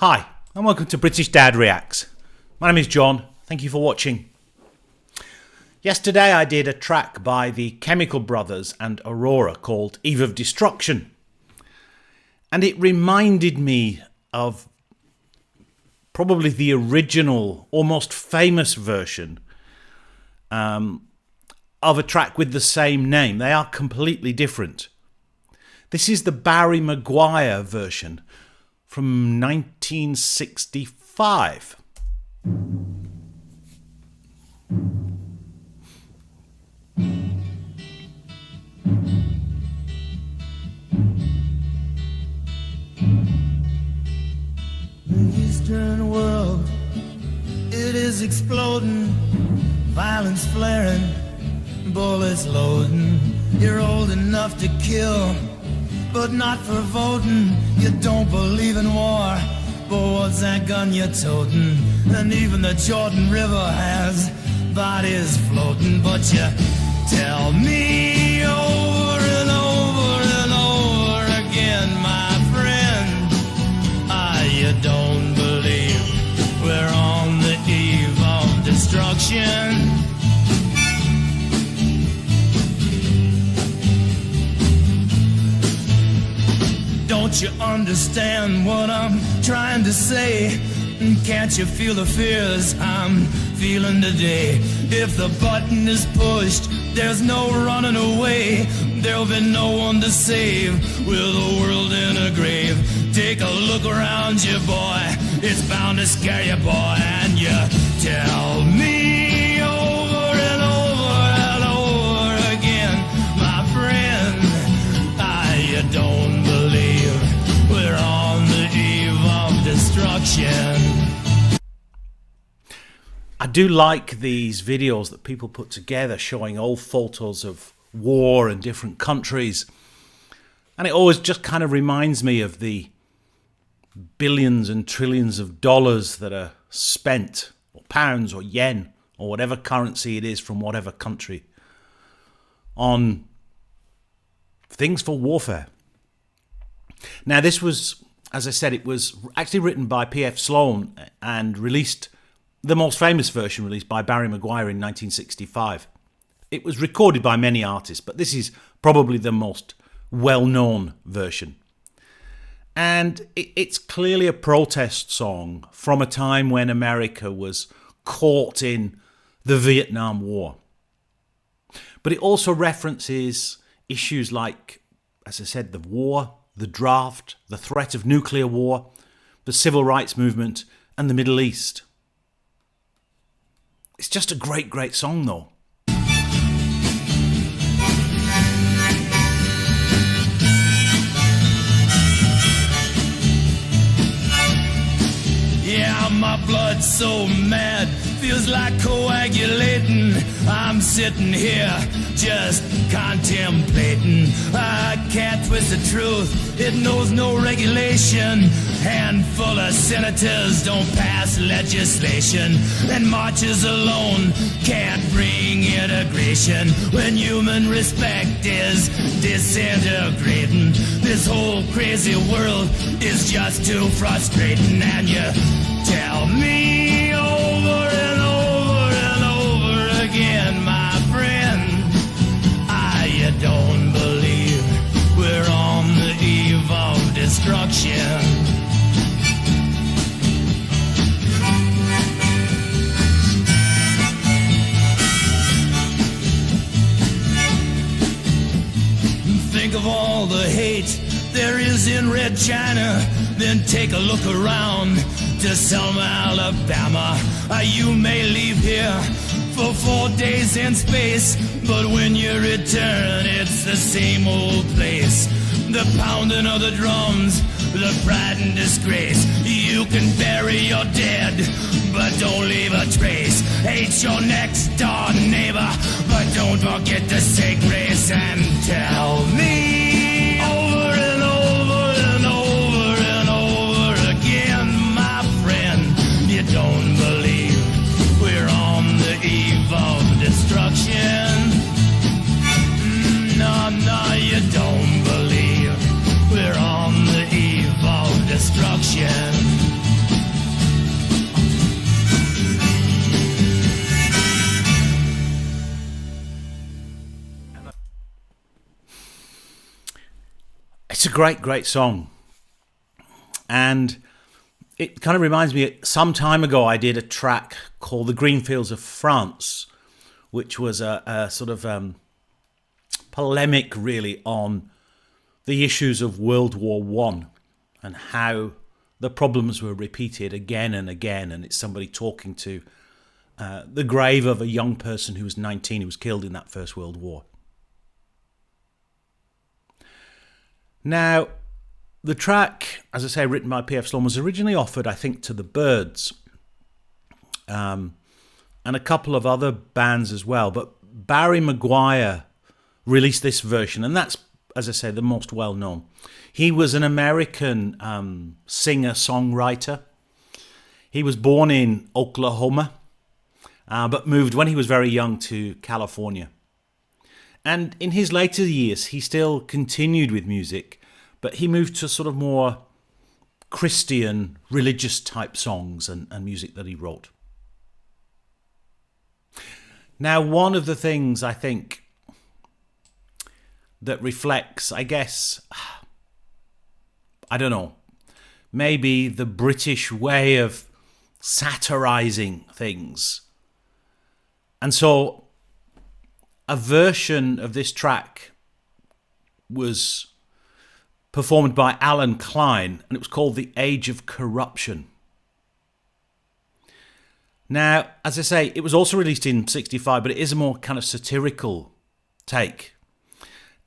Hi, and welcome to British Dad Reacts. My name is John. Thank you for watching. Yesterday I did a track by the Chemical Brothers and Aurora called Eve of Destruction. And it reminded me of probably the original, almost famous version of a track with the same name. They are completely different. This is the Barry McGuire version from 1965. The Eastern world, it is exploding, violence flaring, bullets loading. You're old enough to kill, but not for voting. You don't believe in war, but what's that gun you're toting? And even the Jordan River has bodies floating. But you tell me over and over and over again, my friend, you don't believe we're on the eve of destruction. Don't you understand what I'm trying to say? Can't you feel the fears I'm feeling today? If the button is pushed, there's no running away. There'll be no one to save with the world in a grave. Take a look around you, boy. It's bound to scare you, boy. And you tell me over and over and over again, my friend, you don't believe we're on the eve of destruction. I do like these videos that people put together showing old photos of war in different countries. And it always just kind of reminds me of the billions and trillions of dollars that are spent, or pounds or yen, or whatever currency it is from whatever country, on things for warfare. Now this was, as I said, it was actually written by P.F. Sloan and released, the most famous version released by Barry McGuire in 1965. It was recorded by many artists, but this is probably the most well-known version. And it's clearly a protest song from a time when America was caught in the Vietnam War. But it also references issues like, as I said, the war, the draft, the threat of nuclear war, the civil rights movement, and the Middle East. It's just a great, great song, though. Yeah, my blood's so mad, feels like coagulating. I'm sitting here just contemplating. I can't twist the truth, it knows no regulation. Handful of senators don't pass legislation, and marches alone can't bring integration. When human respect is disintegrating, this whole crazy world is just too frustrating. And you tell me over and over and over again, my friend, you don't believe we're on the eve of destruction. Think of all the hate there is in Red China, then take a look around to Selma, Alabama. You may leave here for 4 days in space, but when you return, it's the same old place. The pounding of the drums, the pride and disgrace. You can bury your dead, but don't leave a trace. Hate your next door neighbor, but don't forget to say grace. And tell me over and over and over and over again, my friend, you don't believe we're on the eve of destruction. No, you don't believe we're on the eve of destruction. great, great song. And it kind of reminds me, some time ago I did a track called The Green Fields of France, which was a sort of polemic really on the issues of World War One and how the problems were repeated again and again. And it's somebody talking to the grave of a young person who was 19 who was killed in that First World War. Now, the track, as I say, written by P.F. Sloan, was originally offered, I think, to the Byrds and a couple of other bands as well. But Barry McGuire released this version, and that's, as I say, the most well-known. He was an American singer-songwriter. He was born in Oklahoma, but moved when he was very young to California. And in his later years, he still continued with music, but he moved to sort of more Christian, religious type songs and music that he wrote. Now, one of the things I think that reflects, I guess, I don't know, maybe the British way of satirizing things. And so a version of this track was performed by Alan Klein, and it was called The Age of Corruption. Now, as I say, it was also released in 65, but it is a more kind of satirical take.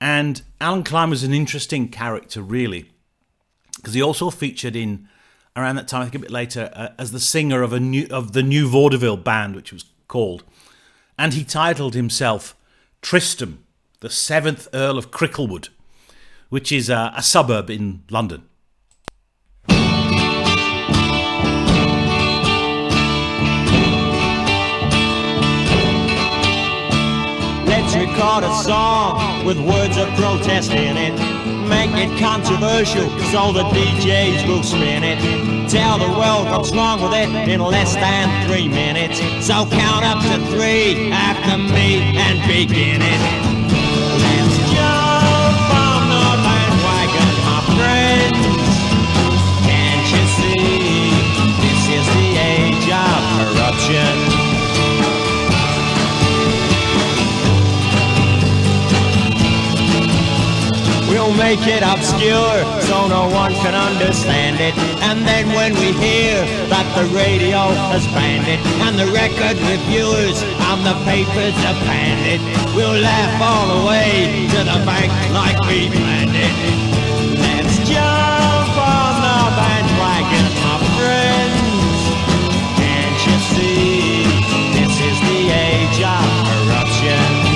And Alan Klein was an interesting character, really, because he also featured in, around that time, I think a bit later, as the singer of the new Vaudeville band, which was called. And he titled himself Tristam, the 7th Earl of Cricklewood, which is a suburb in London. Let's record a song with words of protest in it. Make it controversial so the DJs will spin it. Tell the world what's wrong with it in less than 3 minutes. So count up to 3 after me and begin it. Let's jump on the bandwagon, my friends. Can't you see? This is the age of corruption. We'll make it obscure so no one can understand it. And then when we hear that the radio has banned it and the record reviewers on the papers have panned it, we'll laugh all the way to the bank like we planned it. Let's jump on the bandwagon, my friends. Can't you see? This is the age of corruption.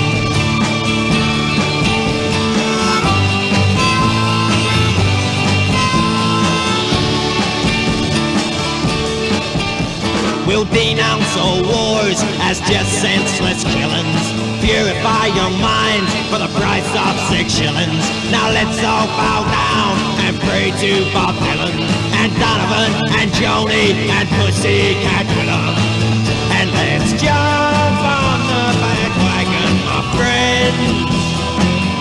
We'll denounce all wars as just senseless killings. Purify your minds for the price of 6 shillings. Now let's all bow down and pray to Bob Dylan and Donovan and Joni and Pussycat Willow. And let's jump on the bandwagon, my friends.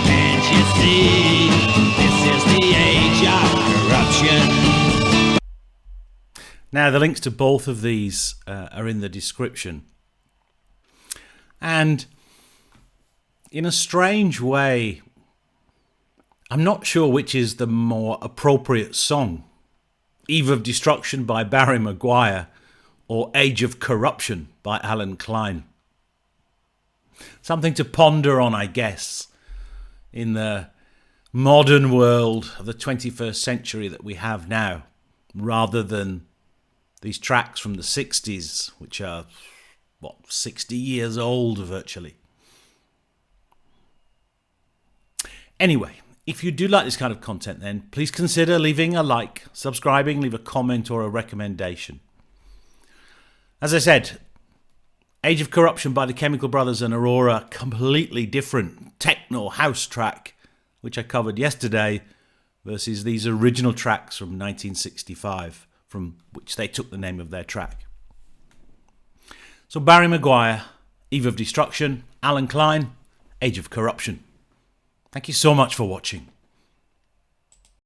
Can't you see? This is the age of corruption. Now, the links to both of these are in the description. And in a strange way, I'm not sure which is the more appropriate song. Eve of Destruction by Barry McGuire or Age of Corruption by Alan Klein. Something to ponder on, I guess, in the modern world of the 21st century that we have now, rather than these tracks from the 60s, which are, 60 years old virtually. Anyway, if you do like this kind of content, then please consider leaving a like, subscribing, leave a comment or a recommendation. As I said, Age of Corruption by the Chemical Brothers and Aurora, completely different techno house track, which I covered yesterday, versus these original tracks from 1965. From which they took the name of their track. So Barry McGuire, Eve of Destruction, Alan Klein, Age of Corruption. Thank you so much for watching.